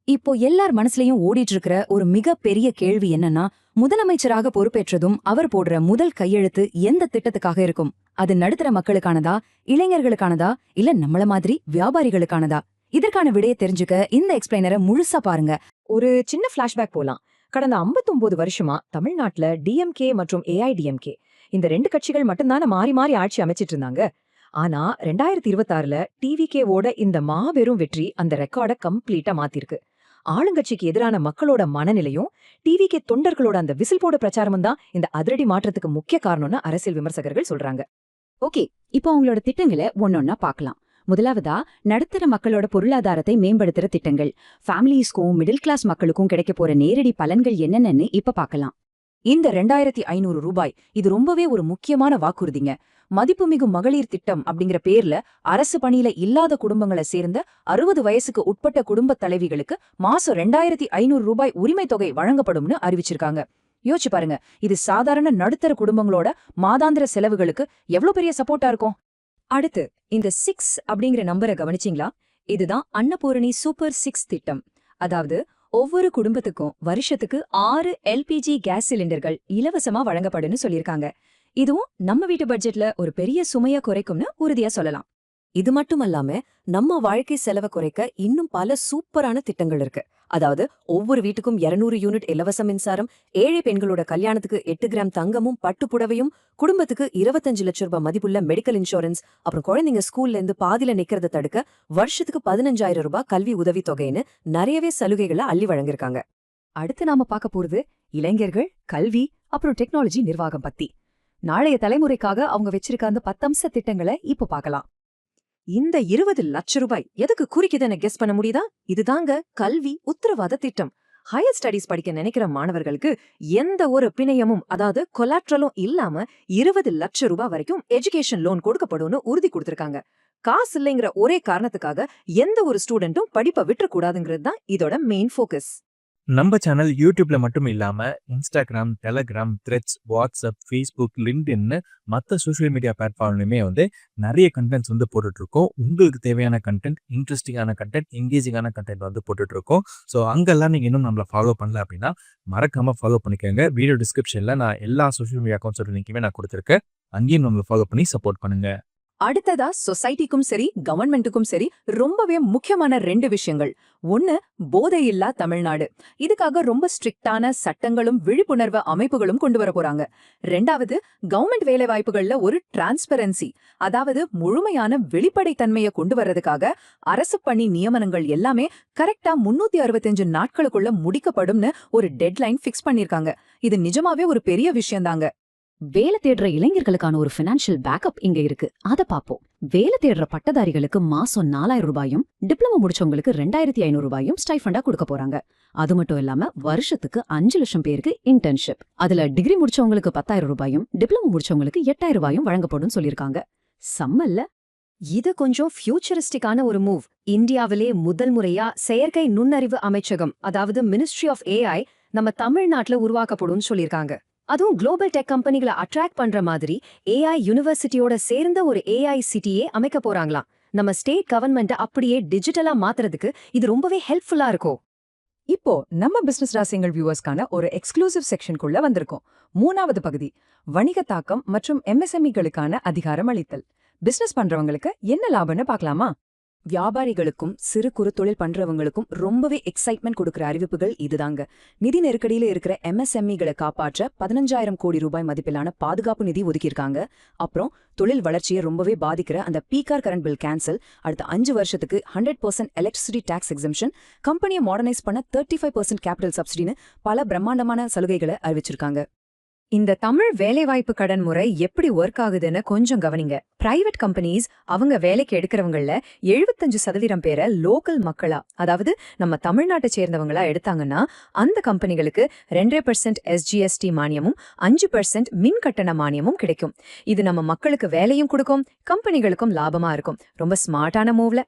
இப்போ எல்லார் மனசுலயும் ஓடிட்டு இருக்கிற ஒரு மிக பெரிய கேள்வி என்னன்னா, முதலமைச்சராக பொறுப்பேற்றதும் அவர் போடுற முதல் கையெழுத்து எந்த திட்டத்துக்காக இருக்கும்? அது நடுத்தர மக்களுக்கானதா, இளைஞர்களுக்கானதா, இல்ல நம்மள மாதிரி வியாபாரிகளுக்கானதா? இதற்கான விடையை தெரிஞ்சுக்க இந்த எக்ஸ்பிளைனரை முழுசா பாருங்க. ஒரு சின்ன பிளாஷ்பேக் போலாம். கடந்த 59 வருஷமா தமிழ்நாட்டுல டிஎம்கே மற்றும் ஏஐடிஎம்கே இந்த 2 கட்சிகள் மட்டும்தான மாறி மாறி ஆட்சி அமைச்சிட்டு இருந்தாங்க. ஆனா 2026ல டிவிகேவோட இந்த மாபெரும் வெற்றி அந்த ரெக்கார்ட கம்ப்ளீட்டா மாத்திருக்கு. ஆளுங்கட்சிக்கு எதிரான மக்களோட மனநிலையும் டிவிகே தொண்டர்களோட அந்த விசில் போட பிரச்சாரமும் தான் இந்த அதிரடி மாற்றத்துக்கு முக்கிய காரணம்னு அரசியல் விமர்சகர்கள் சொல்றாங்க. ஓகே, இப்போ அவங்களோட திட்டங்களை ஒன்னொன்னா பார்க்கலாம். முதலாவதா, நடுத்தர மக்களோட பொருளாதாரத்தை மேம்படுத்துற திட்டங்கள். ஃபேமிலிஸ்க்கும் மிடில் கிளாஸ் மக்களுக்கும் கிடைக்க போற நேரடி பலன்கள் என்னென்னு இப்ப பார்க்கலாம். இந்த 2500 ரூபாய் இது ரொம்பவே ஒரு முக்கியமான வாக்குறுதிங்க. மதிப்புமிகு மகளிர் திட்டம் அப்படிங்கிற பேர்ல அரசு பணியில இல்லாத குடும்பங்களை சேர்ந்த 60 வயசுக்கு உட்பட்ட குடும்ப தலைவிகளுக்கு மாசம் 2500 ரூபாய் உரிமை தொகை வழங்கப்படும்னு அறிவிச்சிருக்காங்க. யோசிச்சு பாருங்க, இது சாதாரண நடுத்தர குடும்பங்களோட மாதாந்திர செலவுகளுக்கு எவ்வளவு பெரிய சப்போர்ட்டா இருக்கும். அடுத்து இந்த 6 அப்படிங்கிற நம்பரை கவனிச்சிங்களா? இதுதான் அன்னபூரணி சூப்பர் 6 திட்டம். அதாவது ஒவ்வொரு குடும்பத்துக்கும் வருஷத்துக்கு 6 எல்பிஜி கேஸ் சிலிண்டர்கள் இலவசமா வழங்கப்படும்னு சொல்லியிருக்காங்க. இதுவும் நம்ம வீட்டு பட்ஜெட்ல ஒரு பெரிய சுமைய குறைக்கும்னு உறுதியா சொல்லலாம். இது மட்டுமல்லாம நம்ம வாழ்க்கை செலவை குறைக்க இன்னும் பல சூப்பரான திட்டங்கள் இருக்கு. அதாவது ஒவ்வொரு வீட்டுக்கும் 200 யூனிட் இலவச மின்சாரம், ஏழை பெண்களோட கல்யாணத்துக்கு 8 கிராம் தங்கமும் பட்டுப்புடவையும், குடும்பத்துக்கு 25 லட்சம் ரூபாய் மதிப்புள்ள மெடிக்கல் இன்சூரன்ஸ், அப்புறம் குழந்தைங்க ஸ்கூல்ல இருந்து பாதியில நிக்கிறத தடுக்க வருஷத்துக்கு 15,000 ரூபாய் கல்வி உதவி தொகைன்னு நிறையவே சலுகைகளை அள்ளி வழங்கிருக்காங்க. அடுத்து நாம பார்க்க போறது இளைஞர்கள், கல்வி, அப்புறம் டெக்னாலஜி நிர்வாகம் பத்தி. நாளைய தலைமுறைக்காக அவங்க வச்சிருக்க அந்த 10 அம்ச திட்டங்களை இப்ப பார்க்கலாம். இந்த 20 லட்சம் ரூபாய் எதுக்கு குறிக்குதுன்னு கெஸ் பண்ண முடியுதா? இதுதாங்க கல்வி உத்தரவாத திட்டம். ஹையர் ஸ்டடீஸ் படிக்க நினைக்கிற மாணவர்களுக்கு எந்த ஒரு பிணையமும், அதாவது கொலாட்ரலும் இல்லாம 20 லட்சம் ரூபாய் வரைக்கும் எஜுகேஷன் லோன் கொடுக்கப்படும்னு உறுதி கொடுத்திருக்காங்க. காசு இல்லைங்கிற ஒரே காரணத்துக்காக எந்த ஒரு ஸ்டூடெண்ட்டும் படிப்பை விட்டுறக்கூடாதுங்கிறது தான் இதோட மெயின் ஃபோக்கஸ். நம்ம சேனல் யூடியூப்ல மட்டும் இல்லாம Instagram, Telegram, Threads, WhatsApp, Facebook, லிங்க்டின்னு மற்ற சோஷியல் மீடியா பிளாட்ஃபார்ம்லையுமே நிறைய கண்டென்ட்ஸ் போட்டுட்டு இருக்கோம். உங்களுக்கு தேவையான கண்டென்ட், இன்ட்ரெஸ்டிங்கான கண்டென்ட், எங்கேஜிங்கான கண்டென்ட் போட்டுட்டு இருக்கோம். ஸோ அங்கெல்லாம் நீங்க இன்னும் நம்மளை ஃபாலோ பண்ணல அப்படின்னா மறக்காம ஃபாலோ பண்ணிக்கோங்க. வீடியோ டிஸ்கிரிப்ஷன்ல நான் எல்லா சோஷியல் மீடியா அக்கௌண்ட்ஸோட லிங்க்குமே நான் கொடுத்துருக்கேன். அங்கேயும் நம்மளை ஃபாலோ பண்ணி சப்போர்ட் பண்ணுங்க. அடுத்ததா சொசைட்டிக்கும் சரி கவர்மெண்ட்டுக்கும் சரி ரொம்பவே முக்கியமான 2 விஷயங்கள். ஒன்னு, போதையில்லா தமிழ்நாடு. இதுக்காக ரொம்ப ஸ்ட்ரிக்டான சட்டங்களும் விழிப்புணர்வு அமைப்புகளும் கொண்டு வர போறாங்க. 2வது, கவர்மெண்ட் வேலை வாய்ப்புகள்ல ஒரு டிரான்ஸ்பரன்சி, அதாவது முழுமையான வெளிப்படைத்தன்மையை கொண்டு வர்றதுக்காக அரசு பணி நியமனங்கள் எல்லாமே கரெக்டா 365 நாட்களுக்குள்ள முடிக்கப்படும்னு ஒரு டெட்லைன் ஃபிக்ஸ் பண்ணிருக்காங்க. இது நிஜமாவே ஒரு பெரிய விஷயம்தாங்க. வேலை தேடுற இளைஞர்களுக்கான ஒரு பினான்சியல் பேக்கப் இங்க இருக்கு, அத பாப்போம். வேலை தேடுற பட்டதாரிகளுக்கு மாசம் 4,000 ரூபாயும், டிப்ளமோ முடிச்சவங்களுக்கு 2,500 ரூபாயும் ஸ்டைஃபண்டா கொடுக்க போறாங்க. அது மட்டும் இல்லாம வருஷத்துக்கு 5 லட்சம் பேருக்கு இன்டர்ன்ஷிப், அதுல டிகிரி முடிச்சவங்களுக்கு 10,000 ரூபாயும், டிப்ளமோ முடிச்சவங்களுக்கு 8,000 ரூபாயும் வழங்கப்படும் சொல்லிருக்காங்க. சம்மல்ல? இது கொஞ்சம் ஃபியூச்சரிஸ்டிக்கான ஒரு மூவ். இந்தியாவிலே முதல் முறையா செயற்கை நுண்ணறிவு அமைச்சகம், அதாவது மினிஸ்ட்ரி ஆஃப் ஏஐ நம்ம தமிழ்நாட்டுல உருவாக்கப்படும் சொல்லிருக்காங்க. அதுவும் குளோபல் டெக் கம்பெனிகளை அட்ராக்ட் பண்ற மாதிரி ஏஐ யூனிவர்சிட்டியோட சேர்ந்த ஒரு ஏஐ சிட்டியே அமைக்க போறாங்களாம். நம்ம ஸ்டேட் கவர்மெண்ட் அப்படியே டிஜிட்டலா மாத்துறதுக்கு இது ரொம்பவே ஹெல்ப்ஃபுல்லா இருக்கும். இப்போ நம்ம பிசினஸ் ராசியங்கள் வியூவர்ஸ்க்கான ஒரு எக்ஸ்க்ளூசிவ் செக்ஷனுக்குள்ள வந்திருக்கோம். 3வது பகுதி, வணிக தாக்கம் மற்றும் எம்எஸ்எம்இகளுக்கான அதிகாரம் அளித்தல். பிசினஸ் பண்றவங்களுக்கு என்ன லாபம்னு பார்க்கலாமா? வியாபாரிகளுக்கும் சிறு குறு தொழில் பண்றவங்களுக்கும் ரொம்பவே எக்ஸைட்மெண்ட் கொடுக்கிற அறிவிப்புகள் இதுதாங்க. நிதி நெருக்கடியில இருக்கிற எம்எஸ்எம்இகளை காப்பாற்ற 15,000 கோடி ரூபாய் மதிப்பிலான பாதுகாப்பு நிதி ஒதுக்கியிருக்காங்க. அப்புறம் தொழில் வளர்ச்சியை ரொம்பவே பாதிக்கிற அந்த பீகார் கரண்ட் பில் கேன்சல், அடுத்த 5 வருஷத்துக்கு 100% எலக்ட்ரிசிட்டி டாக்ஸ் எக்ஸம்ஷன், கம்பெனியை மாடர்னைஸ் பண்ண 35% கேபிட்டல் சப்சிடின்னு பல பிரம்மாண்டமான சலுகைகளை அறிவிச்சிருக்காங்க. இந்த தமிழ் வேலைவாய்ப்பு கடன் முறை எப்படி ஒர்க் ஆகுதுன்னு கொஞ்சம் கவனிங்க. பிரைவேட் கம்பெனிஸ் அவங்க வேலைக்கு எடுக்கிறவங்கள 75% பேரை லோக்கல் மக்களா, அதாவது நம்ம தமிழ்நாட்டை சேர்ந்தவங்களா எடுத்தாங்கன்னா அந்த கம்பெனிகளுக்கு 2% எஸ்ஜிஎஸ்டி மானியமும் 5% மின் கட்டண மானியமும் கிடைக்கும். இது நம்ம மக்களுக்கு வேலையும் கொடுக்கும், கம்பெனிகளுக்கும் லாபமா இருக்கும். ரொம்ப ஸ்மார்ட்டான மூவ்ல.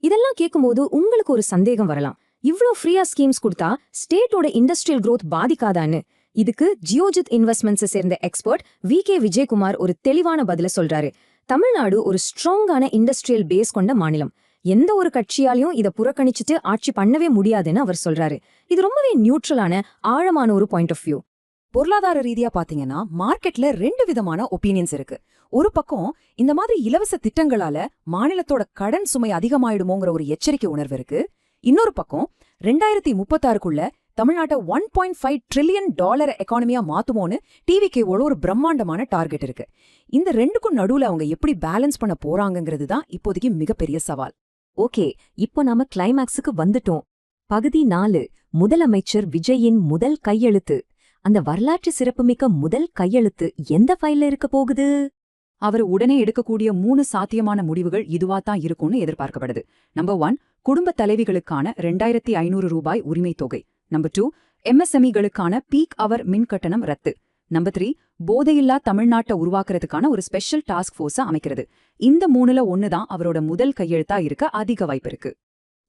இதெல்லாம் கேட்கும்போது உங்களுக்கு ஒரு சந்தேகம் வரலாம், இவ்ளோ ஃப்ரீயா ஸ்கீம்ஸ் கொடுத்தா ஸ்டேட்டோட இண்டஸ்ட்ரியல் growth பாதிக்காதான்னு. இதுக்கு ஜியோஜித் இன்வெஸ்ட்மெண்ட்ஸ் சேர்ந்த எக்ஸ்பர்ட் வி.கே. விஜயகுமார் ஒரு தெளிவான பதில சொல்றாரு. தமிழ்நாடு ஒரு ஸ்ட்ராங்கான இண்டஸ்ட்ரியல் பேஸ் கொண்ட மாநிலம். எந்த ஒரு கட்சியாலையும் இத புறக்கணிச்சிட்டு ஆட்சி பண்ணவே முடியாதுன்னு அவர் சொல்றாரு. இது ரொம்பவே நியூட்ரலான ஆழமான ஒரு பாயிண்ட் ஆஃப் வியூ. பொருளாதார ரீதியா பாத்தீங்கன்னா மார்க்கெட்ல 2 விதமான ஒப்பீனியன்ஸ் இருக்கு. ஒரு பக்கம் இந்த மாதிரி இலவச திட்டங்களால மாநிலத்தோட கடன் சுமை அதிகமாயிடுமோங்கிற ஒரு எச்சரிக்கை உணர்வு இருக்கு. இன்னொரு பக்கம் 2036க்குள்ள தமிழ்நாட்டை $1.5 ட்ரில்லியன் எக்கானமியா மாத்துமோன்னு டிவிகேவோட ஒரு பிரம்மாண்டமான டார்கெட் இருக்கு. இந்த ரெண்டுக்கும் நடுவுல அவங்க எப்படி பேலன்ஸ் பண்ண போறாங்கங்கிறது தான் இப்போதைக்கு மிகப்பெரிய சவால். ஓகே, இப்போ நாம கிளைமாக்ஸுக்கு வந்துட்டோம். பகுதி 4, முதலமைச்சர் விஜயின் முதல் கையெழுத்து. அந்த வரலாற்று சிறப்புமிக்க முதல் கையெழுத்து எந்த ஃபைல்ல இருக்க போகுது? அவர் உடனே எடுக்கக்கூடிய 3 சாத்தியமான முடிவுகள் இதுவாத்தான் இருக்கும்னு எதிர்பார்க்கப்படுது. நம்பர் 1, குடும்ப தலைவிகளுக்கான 2500 ரூபாய் உரிமை தொகை. நம்பர் 2, MSME-களுக்கான பீக் அவர் மின் கட்டணம் ரத்து. நம்பர் 3, போதையில்லா தமிழ்நாட்டை உருவாக்குறதுக்கான ஒரு ஸ்பெஷல் டாஸ்க் ஃபோர்ஸை அமைக்கிறது. இந்த 3ல 1 தான் அவரோட முதல் கையெழுத்தா இருக்க அதிக வாய்ப்பு இருக்கு.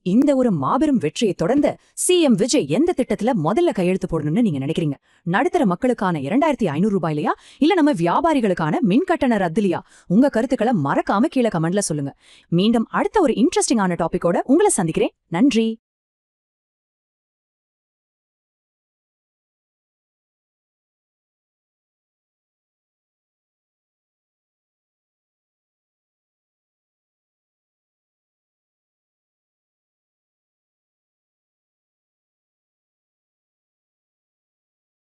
இந்த ஒரு மாபெரும் வெற்றியை தொடர்ந்து சிஎம் விஜய் எந்த திட்டத்துல முதல்ல கையெழுத்து போடணும்னு நீங்க நினைக்கிறீங்க? நடுத்தர மக்களுக்கான 2500 ரூபாயிலையா, இல்ல நம்ம வியாபாரிகளுக்கான மின்கட்டண ரத்துலையா? உங்க கருத்துக்களை மறக்காம கீழே கமெண்ட்ல சொல்லுங்க. மீண்டும் அடுத்த ஒரு இன்ட்ரெஸ்டிங்கான டாபிக்கோட உங்களை சந்திக்கிறேன். நன்றி.